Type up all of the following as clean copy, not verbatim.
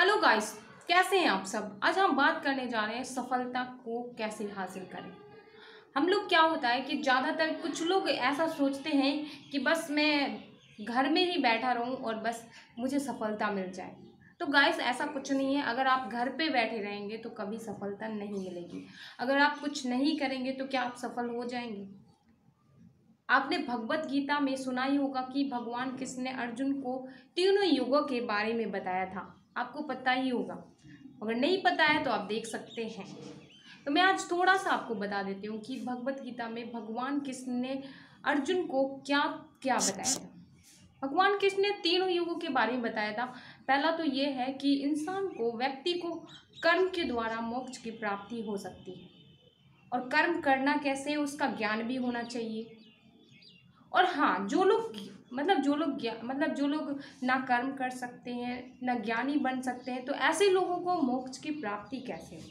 Hello guys, कैसे हैं आप सब। आज हम बात करने जा रहे हैं सफलता को कैसे हासिल करें। हम लोग क्या होता है कि ज़्यादातर कुछ लोग ऐसा सोचते हैं कि बस मैं घर में ही बैठा रहूं और बस मुझे सफलता मिल जाए। तो गाइस ऐसा कुछ नहीं है। अगर आप घर पे बैठे रहेंगे तो कभी सफलता नहीं मिलेगी। अगर आप कुछ नहीं करेंगे तो क्या आप सफल हो जाएंगे। आपने भगवत गीता में सुना ही होगा कि भगवान कृष्ण ने अर्जुन को तीनों युगों के बारे में बताया था। आपको पता ही होगा, अगर नहीं पता है तो आप देख सकते हैं। तो मैं आज थोड़ा सा आपको बता देती हूँ कि भगवत गीता में भगवान कृष्ण ने अर्जुन को क्या क्या बताया था। भगवान कृष्ण ने तीनों युगों के बारे में बताया था। पहला तो ये है कि इंसान को, व्यक्ति को कर्म के द्वारा मोक्ष की प्राप्ति हो सकती है, और कर्म करना कैसे है उसका ज्ञान भी होना चाहिए। और हाँ, जो लोग ना कर्म कर सकते हैं ना ज्ञानी बन सकते हैं, तो ऐसे लोगों को मोक्ष की प्राप्ति कैसे हो,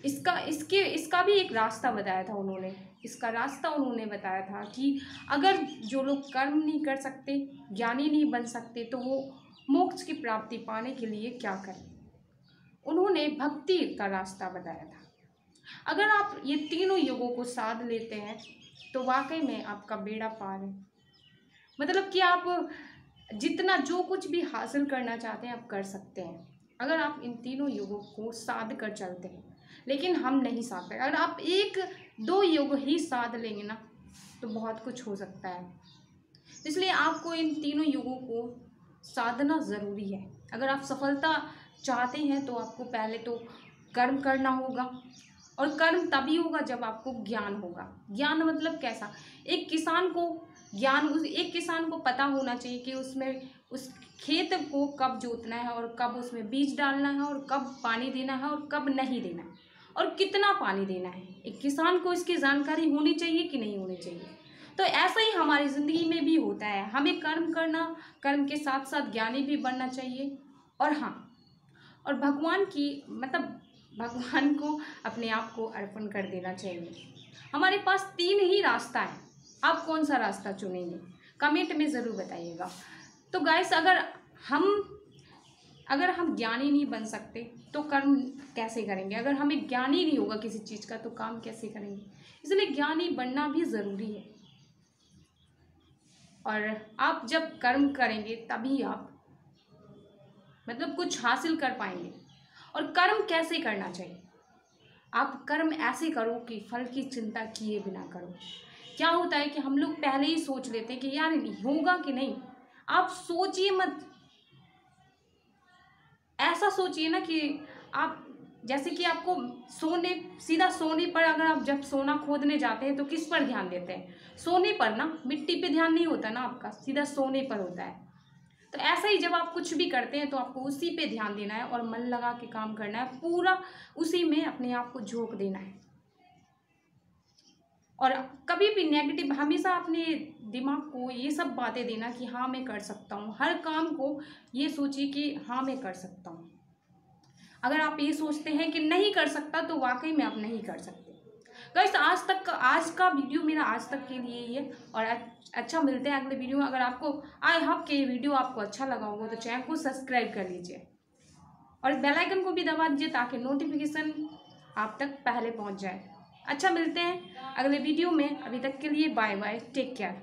इसका भी एक रास्ता बताया था उन्होंने। इसका रास्ता उन्होंने बताया था कि अगर जो लोग कर्म नहीं कर सकते, ज्ञानी नहीं बन सकते, तो वो मोक्ष की प्राप्ति पाने के लिए क्या करें। उन्होंने भक्ति का रास्ता बताया था। अगर आप ये तीनों युगों को साध लेते हैं तो वाकई में आपका बेड़ा पार है। मतलब कि आप जितना जो कुछ भी हासिल करना चाहते हैं आप कर सकते हैं, अगर आप इन तीनों युगों को साध कर चलते हैं। लेकिन हम नहीं साध पाए। अगर आप एक दो युग ही साध लेंगे ना तो बहुत कुछ हो सकता है। इसलिए आपको इन तीनों युगों को साधना ज़रूरी है। अगर आप सफलता चाहते हैं तो आपको पहले तो कर्म करना होगा, और कर्म तभी होगा जब आपको ज्ञान होगा। ज्ञान मतलब कैसा, एक किसान को पता होना चाहिए कि उस खेत को कब जोतना है, और कब उसमें बीज डालना है, और कब पानी देना है, और कब नहीं देना है, और कितना पानी देना है। एक किसान को इसकी जानकारी होनी चाहिए कि नहीं होनी चाहिए। तो ऐसा ही हमारी ज़िंदगी में भी होता है। हमें कर्म के साथ साथ ज्ञानी भी बनना चाहिए। और हाँ, और भगवान को अपने आप को अर्पण कर देना चाहिए। हमारे पास तीन ही रास्ता है, आप कौन सा रास्ता चुनेंगे कमेंट में ज़रूर बताइएगा। तो गाइस, अगर हम ज्ञानी नहीं बन सकते तो कर्म कैसे करेंगे। अगर हमें ज्ञान ही नहीं होगा किसी चीज़ का तो काम कैसे करेंगे। इसलिए ज्ञानी बनना भी ज़रूरी है। और आप जब कर्म करेंगे तभी आप कुछ हासिल कर पाएंगे। और कर्म कैसे करना चाहिए, आप कर्म ऐसे करो कि फल की चिंता किए बिना करो। क्या होता है कि हम लोग पहले ही सोच लेते हैं कि यार होगा कि नहीं। आप सोचिए मत, ऐसा सोचिए ना कि आप, जैसे कि आपको सीधा सोने पर, अगर आप जब सोना खोदने जाते हैं तो किस पर ध्यान देते हैं, सोने पर ना, मिट्टी पे ध्यान नहीं होता ना आपका, सीधा सोने पर होता है। तो ऐसा ही जब आप कुछ भी करते हैं तो आपको उसी पे ध्यान देना है और मन लगा के काम करना है, पूरा उसी में अपने आप को झोंक देना है। और कभी भी नेगेटिव, हमेशा अपने दिमाग को ये सब बातें देना कि हाँ मैं कर सकता हूँ। हर काम को ये सोचिए कि हाँ मैं कर सकता हूँ। अगर आप ये सोचते हैं कि नहीं कर सकता तो वाकई में आप नहीं कर सकते। गाइस, आज का वीडियो मेरा आज तक के लिए ही है। और अच्छा, मिलते हैं अगले वीडियो में। अगर आपको आई होप कि ये वीडियो आपको अच्छा लगा होगा तो चैनल को सब्सक्राइब कर लीजिए और बेल आइकन को भी दबा दीजिए ताकि नोटिफिकेशन आप तक पहले पहुंच जाए। अच्छा, मिलते हैं अगले वीडियो में। अभी तक के लिए बाय बाय, टेक केयर।